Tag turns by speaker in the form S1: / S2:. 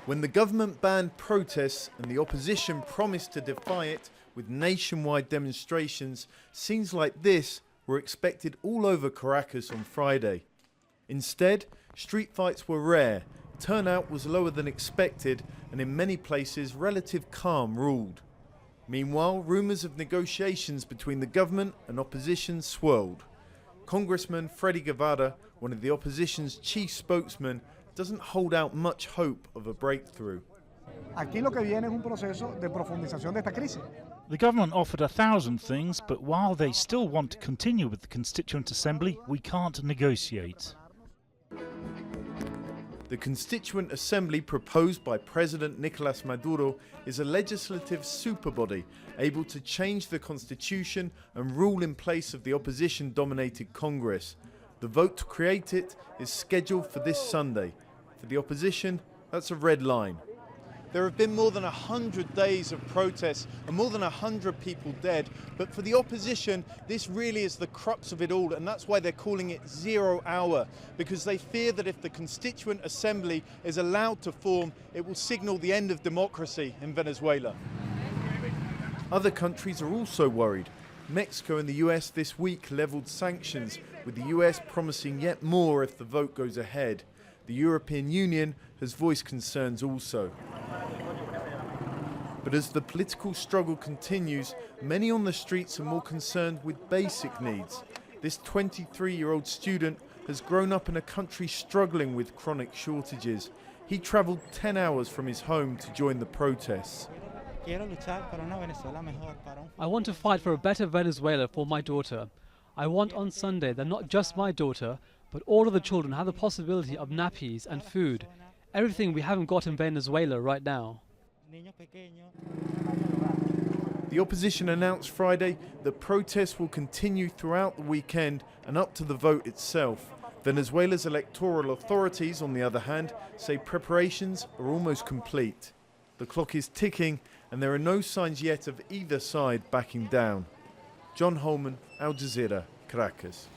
S1: When the government banned protests and the opposition promised to defy it with nationwide demonstrations, scenes like this were expected all over Caracas on Friday. Instead, street fights were rare, turnout was lower than expected, and in many places relative calm ruled. Meanwhile, rumours of negotiations between the government and opposition swirled. Congressman FREDDY Guevara, one of the opposition's chief spokesmen, doesn't hold out much hope of a breakthrough.
S2: Aquí lo que viene es un proceso de profundización de esta crisis.
S3: The government offered 1,000 things, but while they still want to continue with the Constituent Assembly, we can't negotiate.
S1: The Constituent Assembly proposed by President Nicolas Maduro is a legislative superbody able to change the constitution and rule in place of the opposition-dominated Congress. The vote to create it is scheduled for this Sunday. For the opposition, that's a red line. There have been more than 100 days of protests and more than 100 people dead, but for the opposition, this really is the crux of it all, and that's why they're calling it 0 hour, because they fear that if the Constituent Assembly is allowed to form, it will signal the end of democracy in Venezuela. Other countries are also worried. Mexico and the US this week leveled sanctions, with the US promising yet more if the vote goes ahead. The European Union has voiced concerns also. But as the political struggle continues, many on the streets are more concerned with basic needs. This 23-year-old student has grown up in a country struggling with chronic shortages. He travelled 10 hours from his home to join the protests.
S4: I want to fight for a better Venezuela for my daughter. I want on Sunday that not just my daughter, but all of the children have the possibility of nappies and food. Everything we haven't got in Venezuela right now.
S1: The opposition announced Friday that protests will continue throughout the weekend and up to the vote itself. Venezuela's electoral authorities, on the other hand, say preparations are almost complete. The clock is ticking and there are no signs yet of either side backing down. Holman, Jazeera, Caracas.